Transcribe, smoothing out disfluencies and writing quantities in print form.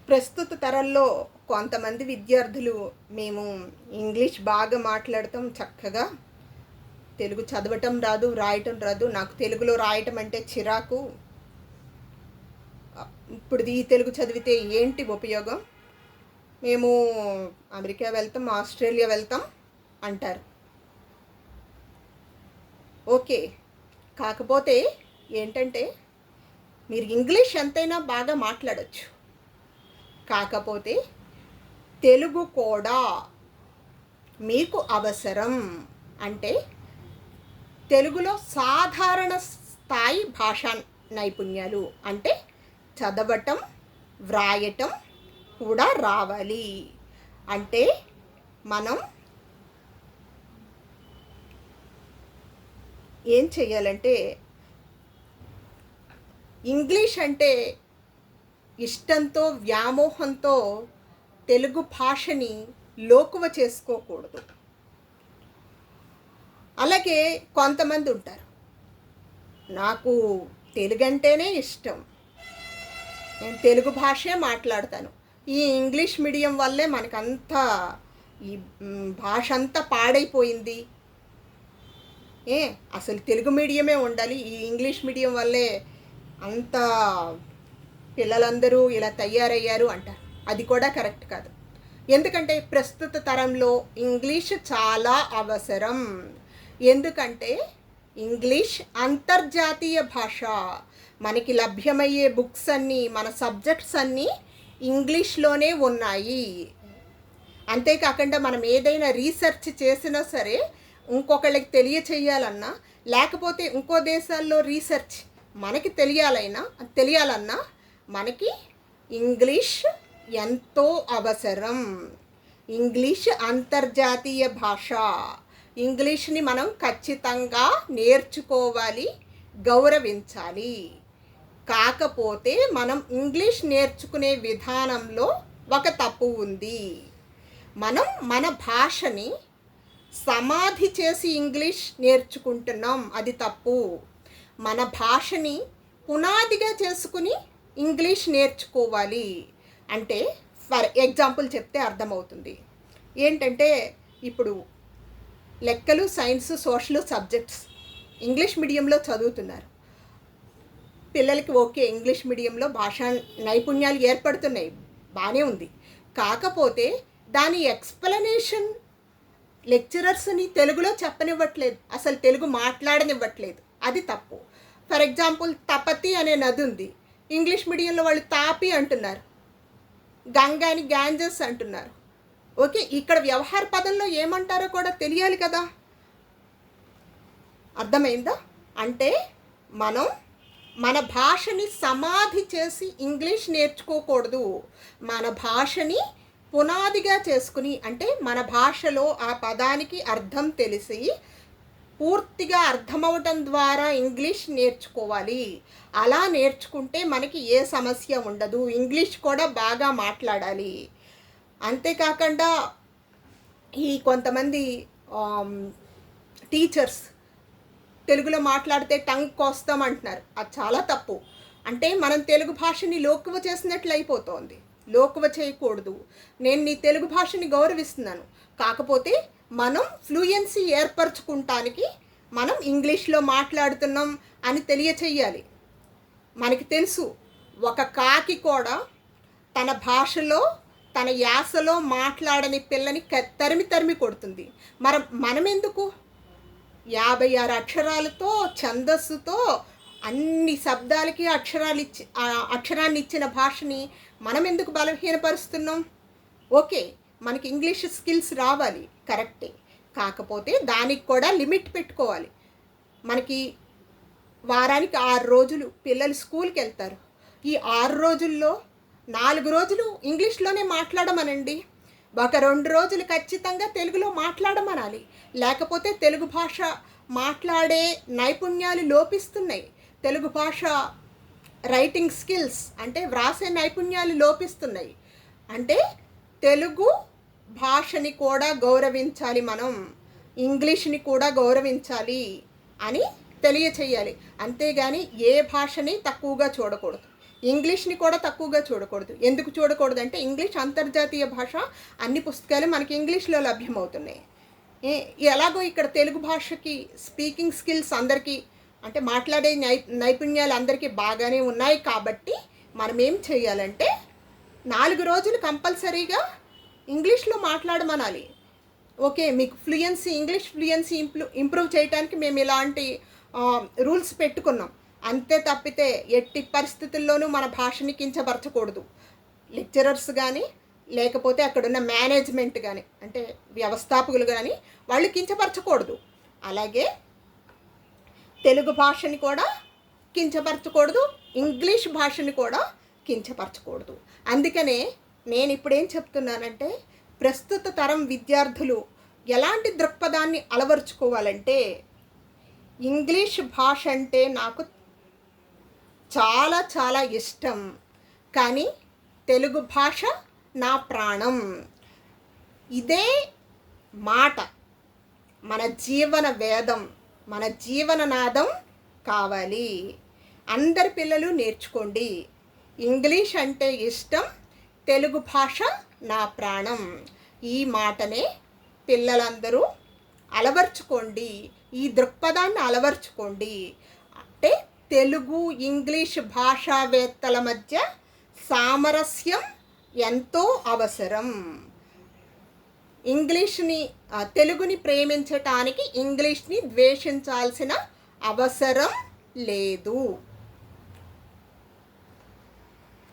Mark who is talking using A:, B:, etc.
A: ప్రస్తుత తరంలో కొంతమంది విద్యార్థులు మేము ఇంగ్లీష్ బాగా మాట్లాడతాం చక్కగా, తెలుగు చదవటం రాదు, రాయటం రాదు, నాకు తెలుగులో రాయటం అంటే చిరాకు, ఇప్పుడు ఈ తెలుగు చదివితే ఏంటి ఉపయోగం, మేము అమెరికా వెళ్తాం, ఆస్ట్రేలియా వెళ్తాం అంటారు. ఓకే, కాకపోతే ఏంటంటే మీరు ఇంగ్లీష్ ఎంతైనా బాగా మాట్లాడచ్చు, కాకపోతే తెలుగు కూడా మీకు అవసరం. అంటే తెలుగులో సాధారణ స్థాయి భాషా నైపుణ్యాలు అంటే చదవటం, వ్రాయటం కూడా రావాలి. అంటే మనం ఏం చెయ్యాలంటే, ఇంగ్లీష్ అంటే ఇష్టంతో, వ్యామోహంతో తెలుగు భాషని లోకువ చేసుకోకూడదు. అలాగే కొంతమంది ఉంటారు, నాకు తెలుగు అంటేనే ఇష్టం, నేను తెలుగు భాషే మాట్లాడతాను, ఈ ఇంగ్లీష్ మీడియం వల్లే మనకంతా ఈ భాష అంతా పాడైపోయింది, అసలు తెలుగు మీడియమే ఉండాలి, ఈ ఇంగ్లీష్ మీడియం వల్లే అంత పిల్లలందరూ ఇలా తయారయ్యారు అంటారు. అది కూడా కరెక్ట్ కాదు. ఎందుకంటే ప్రస్తుత తరంలో ఇంగ్లీష్ చాలా అవసరం. ఎందుకంటే ఇంగ్లీష్ అంతర్జాతీయ భాష. మనకి లభ్యమయ్యే బుక్స్ అన్నీ, మన సబ్జెక్ట్స్ అన్నీ ఇంగ్లీష్లోనే ఉన్నాయి. అంతేకాకుండా మనం ఏదైనా రీసెర్చ్ చేసినా సరే ఇంకొకళ్ళకి తెలియచేయాలన్నా, లేకపోతే ఇంకో దేశాల్లో రీసెర్చ్ మనకి తెలియాలన్నా మనకి ఇంగ్లీష్ ఎంతో అవసరం. ఇంగ్లీష్ అంతర్జాతీయ భాష. ఇంగ్లీష్ని మనం ఖచ్చితంగా నేర్చుకోవాలి, గౌరవించాలి. కాకపోతే మనం ఇంగ్లీష్ నేర్చుకునే విధానంలో ఒక తప్పు ఉంది. మనం మన భాషని సమాధి చేసి ఇంగ్లీష్ నేర్చుకుంటున్నాం, అది తప్పు. మన భాషని పునాదిగా చేసుకుని ఇంగ్లీష్ నేర్చుకోవాలి. అంటే ఫర్ ఎగ్జాంపుల్ చెప్తే అర్థమవుతుంది. ఏంటంటే ఇప్పుడు లెక్కలు, సైన్స్, సోషల్ సబ్జెక్ట్స్ ఇంగ్లీష్ మీడియంలో చదువుతున్నారు పిల్లలకి. ఓకే, ఇంగ్లీష్ మీడియంలో భాషా నైపుణ్యాలు ఏర్పడుతున్నాయి, బాగానే ఉంది. కాకపోతే దాని ఎక్స్ప్లెనేషన్ లెక్చరర్స్ని తెలుగులో చెప్పనివ్వట్లేదు, అసలు తెలుగు మాట్లాడనివ్వట్లేదు, అది తప్పు. ఫర్ ఎగ్జాంపుల్ తపతి అనే నది ఉంది, ఇంగ్లీష్ మీడియంలో వాళ్ళు తాపి అంటున్నారు, గంగాని గ్యాంజెస్ అంటున్నారు. ఓకే, ఇక్కడ వ్యవహార పదంలో ఏమంటారో కూడా తెలియాలి కదా. అర్థమైందా? అంటే మనం మన భాషని సమాధి చేసి ఇంగ్లీష్ నేర్చుకోకూడదు. మన భాషని పునాదిగా చేసుకుని, అంటే మన భాషలో ఆ పదానికి అర్థం తెలిసి పూర్తిగా అర్థమవటం ద్వారా ఇంగ్లీష్ నేర్చుకోవాలి. అలా నేర్చుకుంటే మనకి ఏ సమస్య ఉండదు. ఇంగ్లీష్ కూడా బాగా మాట్లాడాలి. అంతేకాకుండా ఈ కొంతమంది టీచర్స్ తెలుగులో మాట్లాడితే టంగ్ కోస్తాం అంటున్నారు, అది చాలా తప్పు. అంటే మనం తెలుగు భాషని లోకువ చేసినట్లు అయిపోతుంది. లోకువ చేయకూడదు. నేను నీ తెలుగు భాషని గౌరవిస్తున్నాను, కాకపోతే మనం ఫ్లూయెన్సీ ఏర్పరచుకుంటానికి మనం ఇంగ్లీష్లో మాట్లాడుతున్నాం అని తెలియచేయాలి. మనకి తెలుసు, ఒక కాకి కూడా తన భాషలో, తన యాసలో మాట్లాడని పిల్లని తరిమి కొడుతుంది. మనం ఎందుకు 56 అక్షరాలతో, ఛందస్సుతో, అన్ని శబ్దాలకి అక్షరాన్ని ఇచ్చిన భాషని మనం ఎందుకు బలహీనపరుస్తున్నాం? ఓకే, మనకి ఇంగ్లీష్ స్కిల్స్ రావాలి, కరెక్టే. కాకపోతే దానికి కూడా లిమిట్ పెట్టుకోవాలి. మనకి వారానికి 6 రోజులు పిల్లలు స్కూల్కి వెళ్తారు. ఈ 6 రోజుల్లో 4 రోజులు ఇంగ్లీష్లోనే మాట్లాడమనండి, ఒక 2 రోజులు ఖచ్చితంగా తెలుగులో మాట్లాడమనాలి. లేకపోతే తెలుగు భాష మాట్లాడే నైపుణ్యాలు లోపిస్తున్నాయి. తెలుగు భాష రైటింగ్ స్కిల్స్ అంటే వ్రాసే నైపుణ్యాలు లోపిస్తున్నాయి. అంటే తెలుగు భాషని కూడా గౌరవించాలి, మనం ఇంగ్లీష్ని కూడా గౌరవించాలి అని తెలియచేయాలి. అంతేగాని ఏ భాషని తక్కువగా చూడకూడదు. ఇంగ్లీష్ని కూడా తక్కువగా చూడకూడదు. ఎందుకు చూడకూడదు అంటే ఇంగ్లీష్ అంతర్జాతీయ భాష, అన్ని పుస్తకాలు మనకి ఇంగ్లీష్లో లభ్యమవుతున్నాయి. ఎలాగో ఇక్కడ తెలుగు భాషకి స్పీకింగ్ స్కిల్స్ అందరికీ అంటే మాట్లాడే నైపుణ్యాలు అందరికీ బాగానే ఉన్నాయి కాబట్టి మనం ఏం చేయాలంటే 4 రోజులు కంపల్సరీగా ఇంగ్లీష్లో మాట్లాడమనాలి. ఓకే, మీకు ఇంగ్లీష్ ఫ్లూయెన్సీ ఇంప్రూవ్ చేయడానికి మేము ఇలాంటి రూల్స్ పెట్టుకున్నాం. అంతే తప్పితే ఎట్టి పరిస్థితుల్లోనూ మన భాషని కించపరచకూడదు. లెక్చరర్స్ కానీ లేకపోతే అక్కడున్న మేనేజ్మెంట్ కానీ అంటే వ్యవస్థాపకులు కానీ వాళ్ళు కించపరచకూడదు. అలాగే తెలుగు భాషని కూడా కించపరచకూడదు, ఇంగ్లీష్ భాషని కూడా కించపరచకూడదు. అందుకనే నేను ఇప్పుడు ఏం చెప్తున్నానంటే ప్రస్తుత తరం విద్యార్థులు ఎలాంటి దృక్పథాన్ని అలవరుచుకోవాలంటే ఇంగ్లీష్ భాష అంటే నాకు చాలా చాలా ఇష్టం, కానీ తెలుగు భాష నా ప్రాణం. ఇదే మాట మన జీవన వేదం, మన జీవననాదం కావాలి. అందరి పిల్లలు నేర్చుకోండి. ఇంగ్లీష్ అంటే ఇష్టం, తెలుగు భాష నా ప్రాణం. ఈ మాటనే పిల్లలందరూ అలవర్చుకోండి, ఈ దృక్పథాన్ని అలవర్చుకోండి. అంటే తెలుగు ఇంగ్లీష్ భాషావేత్తల మధ్య సామరస్యం ఎంతో అవసరం. తెలుగుని ప్రేమించటానికి ఇంగ్లీష్ని ద్వేషించాల్సిన అవసరం లేదు.